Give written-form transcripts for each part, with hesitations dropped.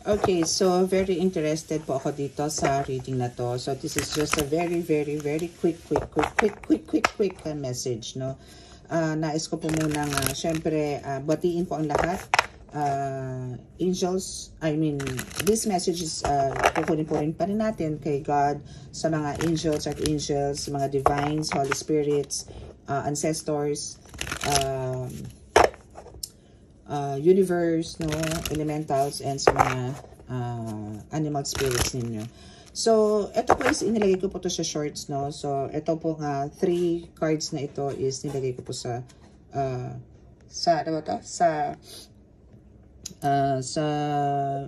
Okay, so very interested po ako dito sa reading na to. So this is just a very quick message, no? Nais ko po munang syempre batiin po ang lahat. Angels, I mean, this message is kukunin po rin pa rin natin kay God, sa mga angels, archangels, mga divines, Holy Spirits, ancestors, universe, no, elementals, and sa mga animal spirits ninyo. So, ito po is inilagay ko po to sa shorts, no. So, ito po nga 3 cards na ito is nilagay ko po sa ano ba to? Sa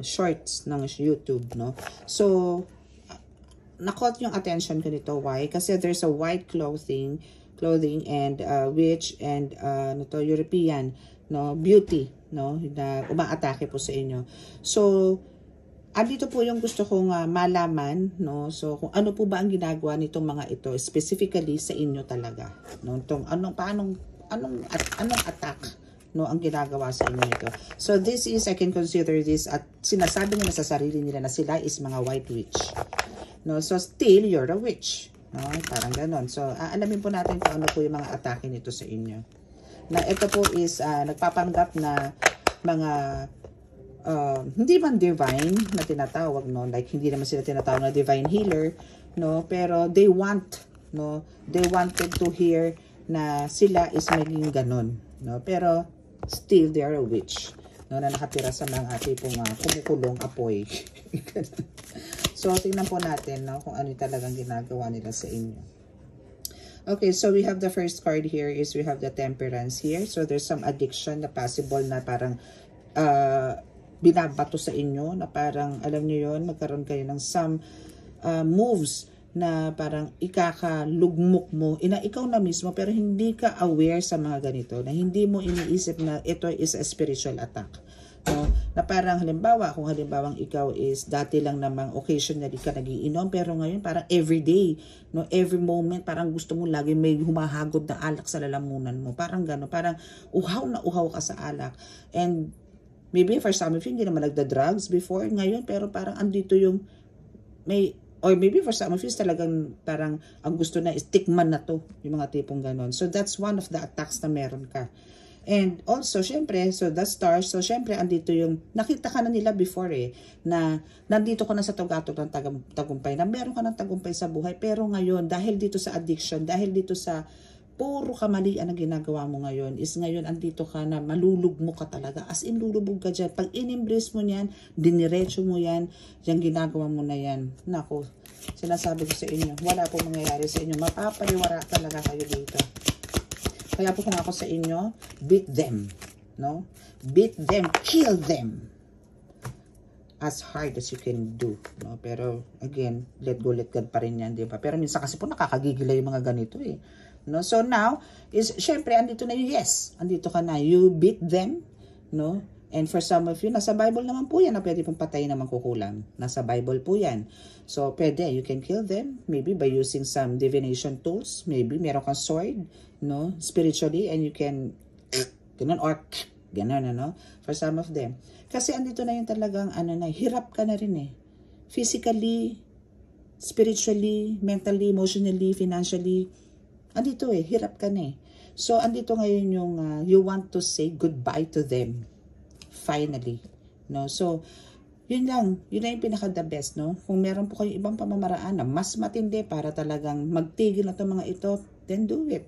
shorts ng YouTube, no. So, na-caught yung attention ko nito. Why? Kasi there's a white clothing and witch and ano to, European, no, beauty, no, na umaatake po sa inyo. So, andito po yung gusto kong malaman, no. So, kung ano po ba ang ginagawa nitong mga ito specifically sa inyo talaga, no. Tong anong attack, no, ang ginagawa sa inyo nito. So, this is, I can consider this at sinasabi nila sa sarili nila na sila is mga white witch, no. So, still you're a witch, no, parang ganon. So, alamin po natin kung ano po yung mga atake nito sa inyo. Na ito po is nagpapanggap na mga hindi man divine na tinatawag, no, like hindi naman sila tinatawag na divine healer, no, pero they want, no, they wanted to hear na sila is maging ganon, no, pero still they are a witch, no, na nakatira sa mga tipong kumukulong apoy. So tingnan po natin, no, kung ano talagang ginagawa nila sa inyo. Okay, so we have the first card here is we have the temperance here. So there's some addiction na possible na parang binabato sa inyo, na parang alam niyo yon, magkaroon kayo ng some moves na parang ikakalugmok mo, ikaw na mismo, pero hindi ka aware sa mga ganito, na hindi mo iniisip na ito is a spiritual attack. No, na parang halimbawa, kung halimbawang ikaw is dati lang namang occasionally ka nagiinom, pero ngayon parang everyday, no, every moment parang gusto mo lagi may humahagod na alak sa lalamunan mo, parang gano'n, parang uhaw na uhaw ka sa alak. And maybe for some of you hindi naman nagda-drugs before, ngayon pero parang andito yung may, or maybe for some of you talagang parang ang gusto na is tikman na to, yung mga tipong gano'n. So that's one of the attacks na meron ka. And also, syempre, so the stars, so syempre, andito yung, nakita ka na nila before na nandito ka na sa tugatog ng tagumpay, na meron ka ng tagumpay sa buhay, pero ngayon, dahil dito sa addiction, dahil dito sa puro kamalian na ginagawa mo ngayon, is ngayon, andito ka na, malulugmo ka talaga, as in, lulubog ka dyan. Pag in-embrace mo yan, diniretso mo yan, yung ginagawa mo na yan, naku, sinasabi ko sa inyo, wala pong mangyayari sa inyo, mapapaliwara talaga kayo dito. Kaya po kung ako sa inyo, beat them, no? Beat them, kill them as hard as you can do, no? Pero again, let go, let God pa rin yan, di ba? Pero minsan kasi po nakakagigila yung mga ganito no? So now is syempre andito na yung yes, andito ka na, you beat them, no? And for some of you, nasa Bible naman po yan na pwede pong patayin naman kukulang. Nasa Bible po yan. So, pwede, you can kill them, maybe by using some divination tools, maybe meron kang sword, no, spiritually, and you can, ganun, or, ganun, no, for some of them. Kasi andito na yung talagang, hirap ka na rin physically, spiritually, mentally, emotionally, financially, andito hirap ka na So, andito ngayon yung, you want to say goodbye to them. Finally, no? So, yun na yung pinaka-the best, no? Kung meron po kayong ibang pamamaraan na mas matindi para talagang magtigil na itong mga ito, then do it.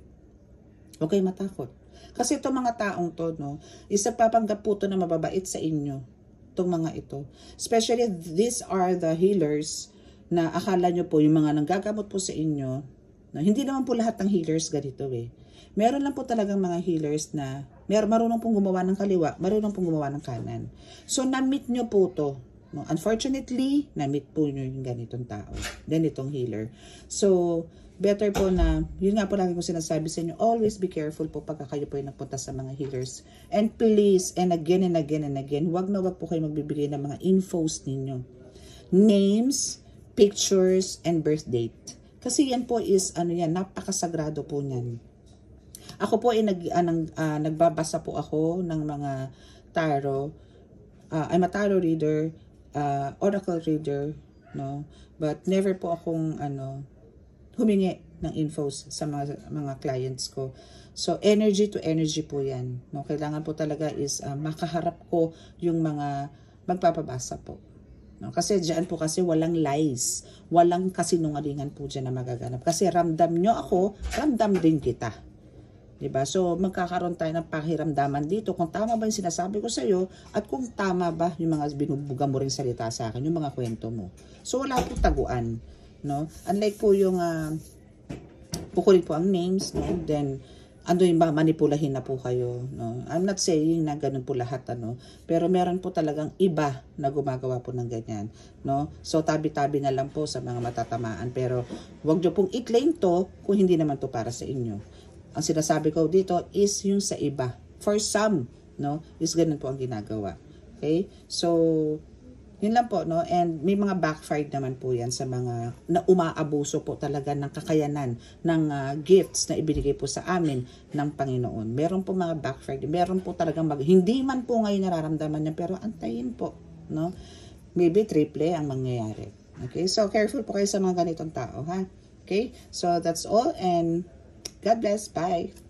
Okay, matakot. Kasi itong mga taong to, no, isa papanggap po to na mababait sa inyo, itong mga ito. Especially, these are the healers na akala nyo po, yung mga nanggagamot po sa inyo, no? Hindi naman po lahat ng healers ganito Meron lang po talagang mga healers na marunong pong gumawa ng kaliwa, marunong pong gumawa ng kanan. So, na-meet nyo po to. No? Unfortunately, na-meet po nyo yung ganitong tao, ganitong healer. So, better po na, yun nga po lagi ko sinasabi sa inyo, always be careful po pagka kayo po yung nagpunta sa mga healers. And please, and again, wag na wag po kayo magbibigay ng mga infos ninyo. Names, pictures, and birth date. Kasi yan po is, napakasagrado po niyan. Ako po ay nagbabasa po ako ng mga tarot. I'm a tarot reader. oracle reader, no? But never po akong humingi ng infos sa mga clients ko. So energy to energy po 'yan, no? Kailangan po talaga is makaharap ko yung mga magpapabasa po. No? Kasi diyan po kasi walang lies, walang kasinungalingan po diyan na magaganap. Kasi ramdam nyo ako, ramdam din kita. 'Di ba? So magkakaroon tayo ng pakiramdaman dito kung tama ba yung sinasabi ko sa iyo at kung tama ba yung mga binubuga mo ring salita sa akin, yung mga kwento mo. So wala po taguan, no? Unlike po yung kukunin po ang names, no? Then yung manipulahin na po kayo, no? I'm not saying na ganun po lahat, pero meron po talagang iba na gumagawa po ng ganyan, no? So tabi-tabi na lang po sa mga matatamaan, pero wag niyo pong i-claim to kung hindi naman to para sa inyo. Ang sinasabi ko dito is yung sa iba. For some, no, is ganun po ang ginagawa. Okay? So, yun lang po, no? And may mga backfired naman po yan sa mga na umaabuso po talaga ng kakayanan ng gifts na ibinigay po sa amin ng Panginoon. Meron po mga backfired. Meron po talagang hindi man po ngayon nararamdaman niya, pero antayin po, no? Maybe triple ang mangyayari. Okay? So, careful po kayo sa mga ganitong tao, ha? Okay? So, that's all, and God bless. Bye.